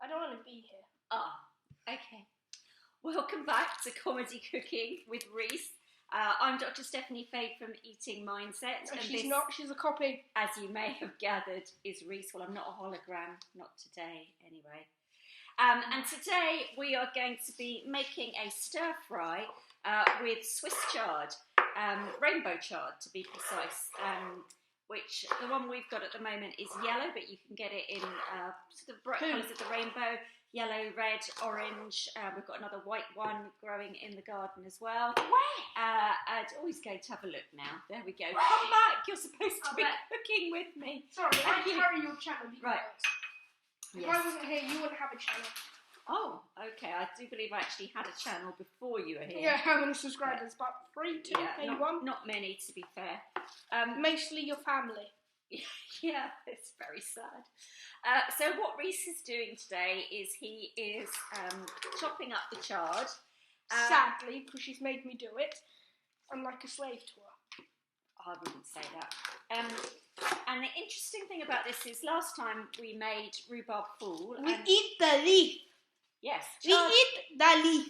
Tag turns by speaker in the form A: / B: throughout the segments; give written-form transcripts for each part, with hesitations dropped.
A: I don't want to be here.
B: Ah, okay. Welcome back to Comedy Cooking with Rhys. I'm Dr. Stephanie Fade from Eating Mindset.
A: And she's not, she's a copy.
B: As you may have gathered, is Rhys. Well, I'm not a hologram, not today anyway. And today we are going to be making a stir fry with Swiss chard, Rainbow Chard to be precise, which the one we've got at the moment is yellow, but you can get it in sort of bright colours of the rainbow, yellow, red, orange. We've got another white one growing in the garden as well. And always going to have a look now. There we go. Come back, you're supposed to be cooking with me.
A: Sorry, I carry your channel.
B: Right.
A: If I wasn't here, you wouldn't have a channel.
B: Oh, okay. I do believe I actually had a channel before you were here.
A: Yeah, how many subscribers? About 3, 2, maybe 1?
B: Not many, to be fair.
A: Mostly your family.
B: Yeah, it's very sad. So what Rhys is doing today is he is chopping up the chard.
A: Sadly, because she's made me do it. I'm like a slave to her.
B: I wouldn't say that. And the interesting thing about this is last time we made rhubarb fool.
A: We eat the leaf.
B: Yes.
A: Chard, we eat the leaf.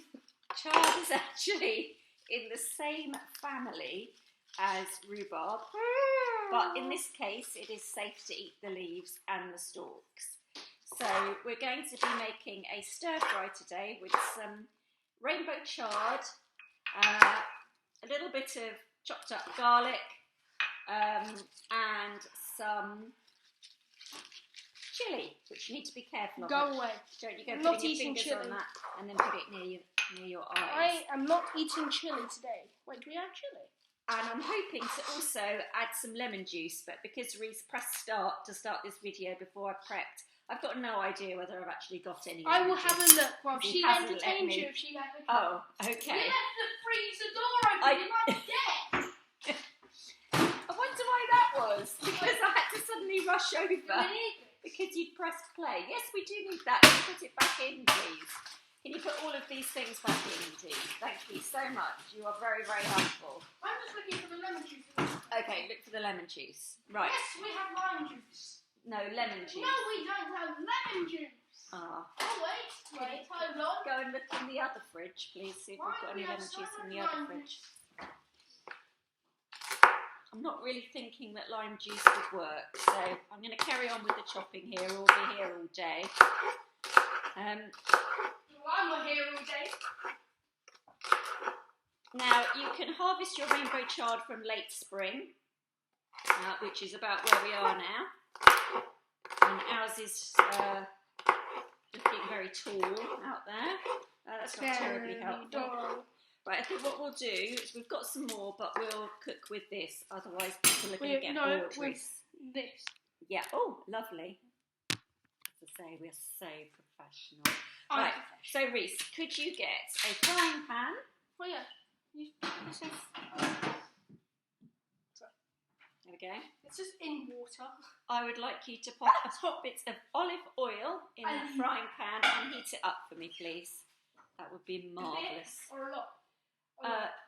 B: Chard is actually in the same family as rhubarb. But in this case, it is safe to eat the leaves and the stalks. So we're going to be making a stir fry today with some rainbow chard, a little bit of chopped up garlic, and some chilli, which you need to be careful of.
A: Go away.
B: Don't you go
A: Not
B: putting your
A: eating
B: fingers
A: chilli.
B: on that and then put it near your eyes.
A: I am not eating chilli today. Wait, do we have chilli?
B: And I'm hoping to also add some lemon juice, but because Rhys pressed start to start this video before I prepped, I've got no idea whether I've actually got any.
A: I will have a look while she entertains you if she has a
B: Oh, okay.
A: You left the freezer door open, you might get.
B: I wonder why that was, because I had to suddenly rush over because you'd pressed play. Yes, we do need that. Can you put it back in, please? Can you put all of these things back in, please? Thank you so much. You are very, very helpful.
A: I'm just looking for the lemon juice.
B: Okay, look for the lemon juice. Right.
A: Yes, we have lime juice.
B: No, lemon juice.
A: No, we don't have lemon juice.
B: Ah.
A: Oh, wait, hold on.
B: Go and look in the other fridge, please. See if we've got any lemon juice in the other fridge. I'm not really thinking that lime juice would work, so I'm going to carry on with the chopping here. We'll be here all day.
A: I'm not here all day.
B: Now, you can harvest your rainbow chard from late spring, which is about where we are now. And ours is looking very tall out there. That's not terribly helpful. Right, I think what we'll do is we've got some more, but we'll cook with this. Otherwise, people are going to get bored.
A: With this.
B: Yeah. Oh, lovely. As I say, we're so professional. Right. So, Rhys, could you get a frying pan?
A: Oh yeah.
B: There we go.
A: It's just in water.
B: I would like you to pop a top bit of olive oil in that frying pan and heat it up for me, please. That would be marvellous.
A: Or a lot?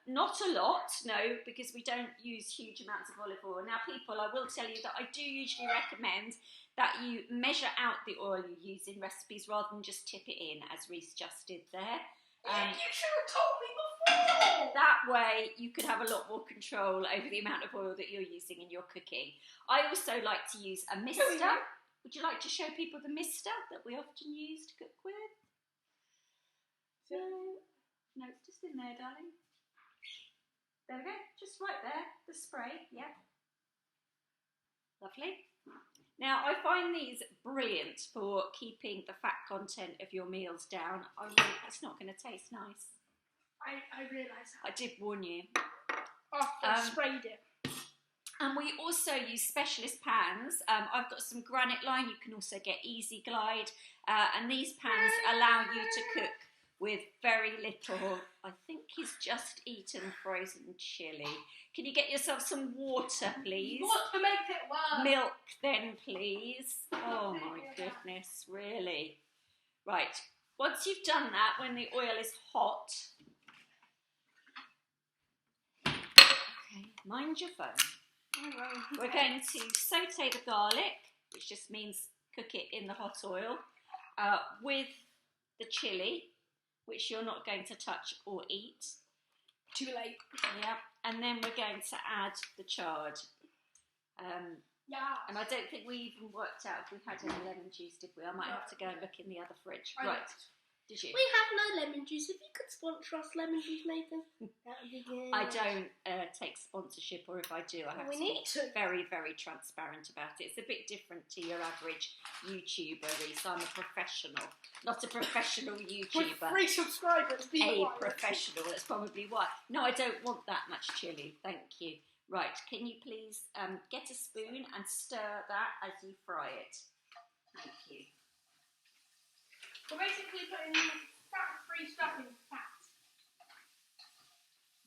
B: Not a lot, no, because we don't use huge amounts of olive oil. Now, people, I will tell you that I do usually recommend that you measure out the oil you use in recipes rather than just tip it in, as Rhys just did there.
A: You should have told me before!
B: That way, you could have a lot more control over the amount of oil that you're using in your cooking. I also like to use a mister. Would you like to show people the mister that we often use to cook with? No, it's just in there, darling. There we go, just right there, the spray, yeah. Lovely. Now, I find these brilliant for keeping the fat content of your meals down. It's not going to taste nice.
A: I realise that.
B: I did warn you.
A: After I sprayed it.
B: And we also use specialist pans. I've got some granite line. You can also get Easy Glide. And these pans allow you to cook with very little. I think he's just eaten frozen chilli. Can you get yourself some water, please?
A: What to make it work?
B: Milk, then, please. Oh, my goodness, really. Right, once you've done that, when the oil is hot, okay, mind your phone. We're going to saute the garlic, which just means cook it in the hot oil. with the chilli, which you're not going to touch or eat.
A: Too late.
B: Yeah, and then we're going to add the chard.
A: Yeah.
B: And I don't think we even worked out if we had any lemon juice, did we? I might have to go and look in the other fridge. Right. Did you?
A: We have no lemon juice. If you could sponsor us, lemon juice makers, that would be good.
B: I don't take sponsorship, or if I do, I have to be very, very transparent about it. It's a bit different to your average YouTuber, Rhys. I'm a professional, not a professional YouTuber.
A: With 3 subscribers,
B: professional, that's probably why. No, I don't want that much chilli, thank you. Right, can you please get a spoon and stir that as you fry it? Thank you.
A: We're basically putting fat-free stuff in fat.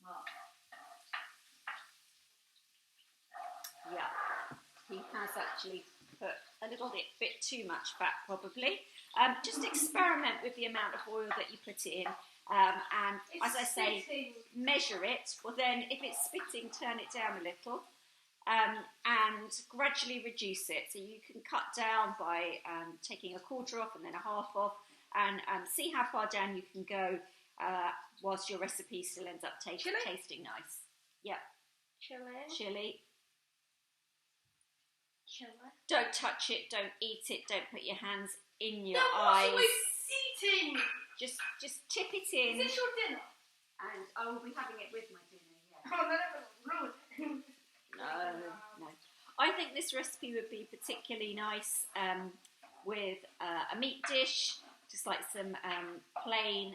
B: Well, yeah, he has actually put a little bit too much fat, probably. Just experiment with the amount of oil that you put in. And as I say, measure it. Well, then, if it's spitting, turn it down a little. And gradually reduce it. So you can cut down by taking a quarter off and then a half off, and see how far down you can go whilst your recipe still ends up tasting nice. Yeah. Chilli. Don't touch it, don't eat it, don't put your hands in your eyes.
A: We're eating!
B: Just tip it in.
A: Is this your dinner?
B: And I will be having it with my dinner, yeah.
A: Oh, no, ruin it.
B: No. I think this recipe would be particularly nice with a meat dish, just like some plain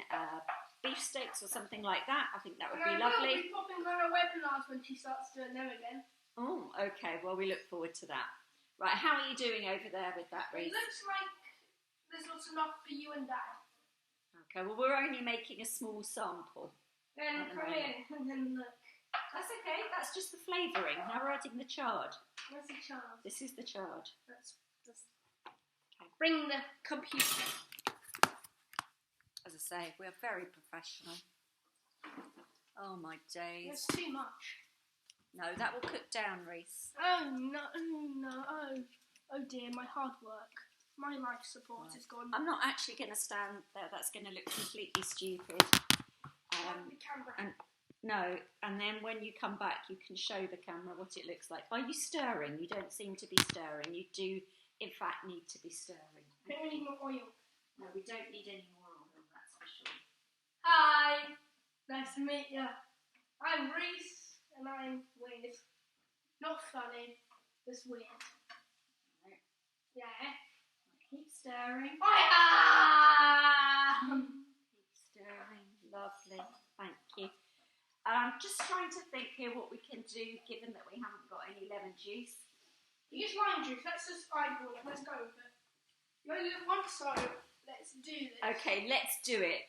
B: beef steaks or something like that. I think that would be lovely.
A: We'll be popping on our webinars when she starts doing them again.
B: Oh, okay. Well, we look forward to that. Right, how are you doing over there with that, Rhys?
A: It looks like there's not enough for you and Dad.
B: Okay, well, we're only making a small sample.
A: Then come in and then look.
B: That's okay, that's just the flavouring. Now we're adding the chard.
A: Where's the chard?
B: This is the chard.
A: Let's okay. Bring the computer.
B: As I say, we're very professional. Oh my days.
A: There's too much.
B: No, that will cook down, Rhys.
A: Oh no, oh dear, my hard work. My life support is gone.
B: I'm not actually going to stand there, that's going to look completely stupid.
A: The camera.
B: No, and then when you come back, you can show the camera what it looks like. Are you stirring? You don't seem to be stirring. You do, in fact, need to be stirring.
A: We don't need more oil.
B: No, we don't need any more oil, that's for sure.
A: Hi! Nice to meet you. I'm Rhys, and I'm weird. Not funny, just weird.
B: Right.
A: Yeah.
B: Keep stirring.
A: I am!
B: Keep stirring. Lovely. Thank you. I'm just trying to think here what we can do, given that we haven't got any lemon juice.
A: Use lime juice. Let's just eyeball it. Let's go with it. You only live once, so let's do this.
B: Okay, let's do it.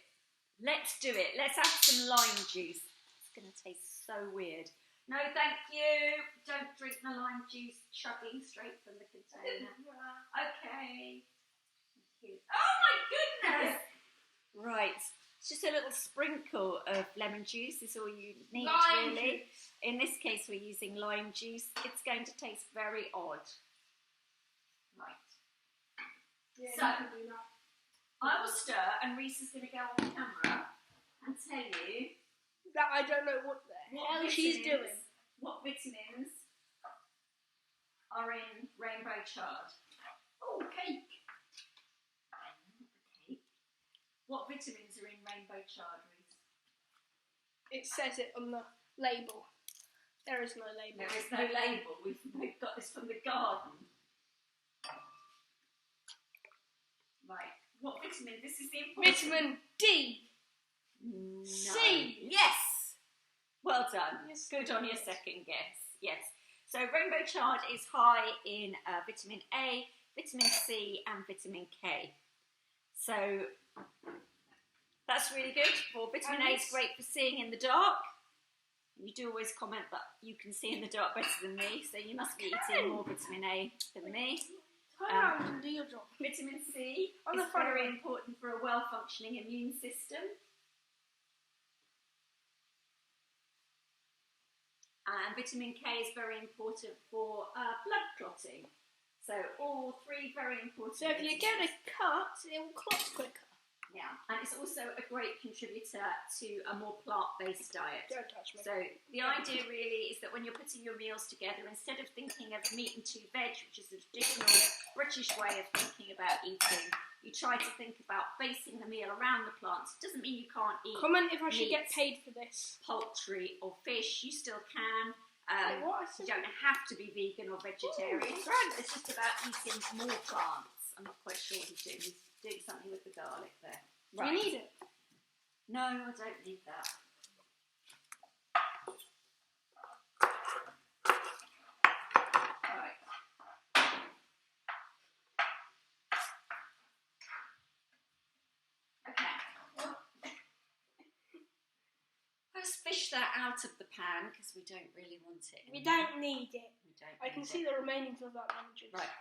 B: Let's do it. Let's add some lime juice. It's going to taste so weird. No, thank you. Don't drink the lime juice chugging straight from the container. Okay. Thank you. Oh my goodness! Right. It's just a little sprinkle of lemon juice is all you need,
A: lime
B: really.
A: Juice.
B: In this case, we're using lime juice. It's going to taste very odd. Right.
A: Yeah,
B: So,
A: you can do that.
B: I will stir, and Rhys is going to go on camera and tell you
A: that I don't know what the hell she's doing.
B: What vitamins are in Rainbow Chard?
A: Oh, cake.
B: What vitamins are in Rainbow Chard, Rhys?
A: It says it on the label. There is no label.
B: There is no label. We've got this from the garden. Right. What vitamin? This is the important.
A: Vitamin D.
B: No.
A: C.
B: Yes. Well done.
A: Yes.
B: Good on your second guess. Yes. So Rainbow Chard is high in vitamin A, vitamin C, and vitamin K. So that's really good. For vitamin A is great for seeing in the dark. You do always comment that you can see in the dark better than me, so you must be eating more vitamin A than me.
A: Turn around and do your job.
B: Vitamin C is very important for a well-functioning immune system. And vitamin K is very important for blood clotting. So all three very important.
A: So if you get a cut, it will clot quicker.
B: Yeah, and it's also a great contributor to a more plant-based diet.
A: Don't touch me.
B: So the idea really is that when you're putting your meals together, instead of thinking of meat and two veg, which is the traditional British way of thinking about eating, you try to think about basing the meal around the plants. It doesn't mean you can't eat
A: Comment if I should
B: meat,
A: get paid for this.
B: poultry or fish. You still can.
A: Wait, what?
B: You don't have to be vegan or vegetarian.
A: Ooh,
B: It's just about eating more plants. I'm not quite sure what he's doing. He's doing something with the garlic there.
A: Do you need it?
B: No, I don't need that. Right. Okay. Let's fish that out of the pan because we don't really want it.
A: We don't need it.
B: We don't
A: I can
B: need
A: see
B: it.
A: the remainings of that lemon juice.
B: Right.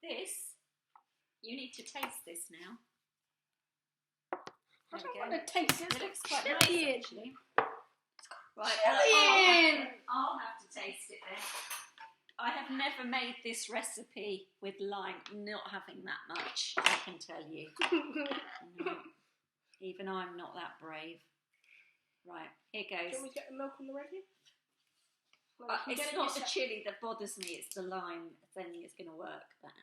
B: This, you need to taste this now.
A: I
B: There
A: don't
B: we go.
A: want to taste it.
B: It looks quite
A: Chilli.
B: nice, actually. Right,
A: Chilli.
B: I'll have to taste it then. I have never made this recipe with lime, not having that much, I can tell you. No, even I'm not that brave. Right, here goes.
A: Can we get the milk on the ready? No, you can
B: It's
A: get it
B: not the
A: yourself.
B: chilli that bothers me, it's the lime thing is going to work better.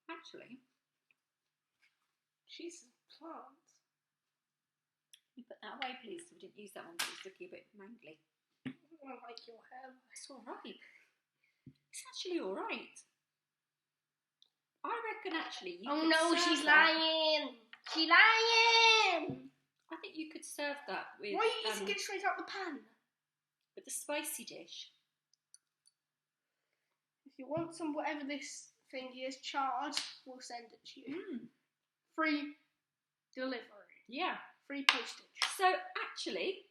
B: Actually,
A: Jesus, plants.
B: you put that away, please. We didn't use that one because it's looking a bit mangly.
A: I don't like your hair.
B: It's all right. It's actually all right. I reckon actually you
A: Oh
B: could
A: no,
B: serve
A: she's
B: that.
A: lying. She's lying.
B: I think you could serve that with
A: Why are you eating it straight out the pan?
B: with the spicy dish.
A: If you want some whatever this thing is, chard, we'll send it to you. Free delivery.
B: Yeah.
A: Free postage.
B: So actually,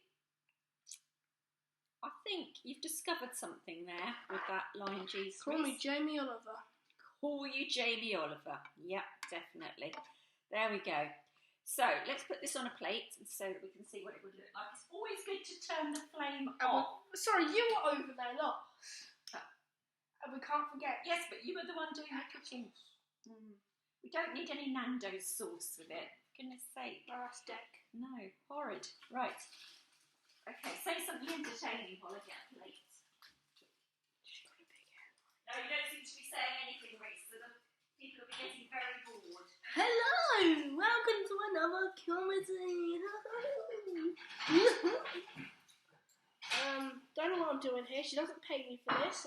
B: I think you've discovered something there with that lime juice.
A: Call me
B: Rhys.
A: Jamie Oliver.
B: Call you Jamie Oliver. Yep, definitely. There we go. So let's put this on a plate so that we can see what it would look like. It's always good to turn the flame off.
A: Sorry, you were over there, not. And we can't forget.
B: Yes, but you were the one doing the cooking. We don't need any Nando's sauce with it. For goodness sake.
A: Last deck.
B: No, horrid. Right. Okay, say something entertaining while I get a plate. No, you don't seem to be saying anything, Rhys, so the people will be getting very bored.
A: Hello! Welcome to another comedy. Don't know what I'm doing here. She doesn't pay me for this.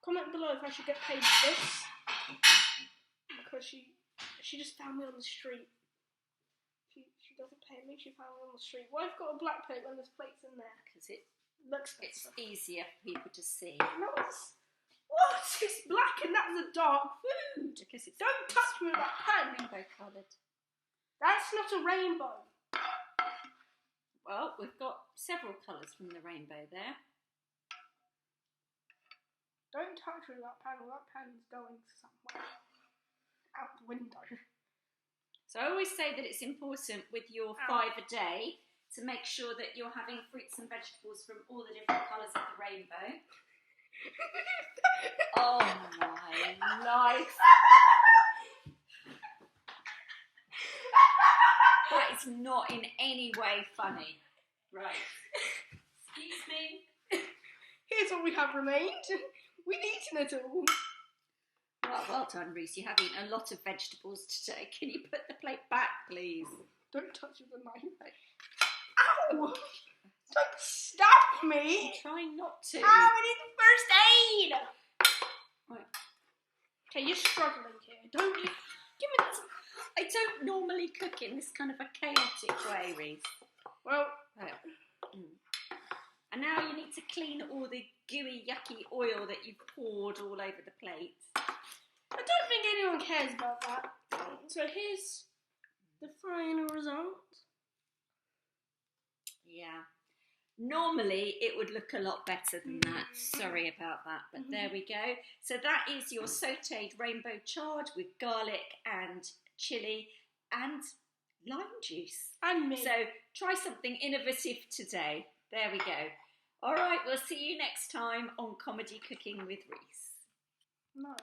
A: Comment below if I should get paid for this. Because she just found me on the street. She doesn't pay me, she found me on the street. Why have I got a black plate when there's plates in there?
B: Because it
A: Looks
B: it's
A: better.
B: easier for people to see.
A: No, it's... What? It's black and that's a dark food.
B: Because it's
A: Don't touch me with that pan.
B: rainbow coloured.
A: That's not a rainbow.
B: Well, we've got several colours from the rainbow there.
A: Don't touch me with that pan. That pan's going somewhere. Out the window.
B: So I always say that it's important with your 5 a day to make sure that you're having fruits and vegetables from all the different colours of the rainbow. Oh my life. That is not in any way funny. Right. Excuse me.
A: Here's what we have remained. We've eaten it all.
B: Well done, Rhys. You have eaten a lot of vegetables today. Can you put the plate back, please?
A: Don't touch with the knife. Ow! Don't stab me!
B: I'm trying not to.
A: Ow, I need the first aid!
B: Right.
A: Okay, you're struggling here. Don't you... Give me this.
B: I don't normally cook in this kind of a chaotic way, Rhys.
A: Well...
B: Right. And now you need to clean all the gooey, yucky oil that you've poured all over the plate.
A: I don't think anyone cares about that. So here's the final result.
B: Yeah. Normally it would look a lot better than that. Sorry about that, but there we go. So that is your sautéed rainbow chard with garlic and chilli and lime juice.
A: And me.
B: So try something innovative today. There we go. All right, we'll see you next time on Comedy Cooking with Rhys.
A: No.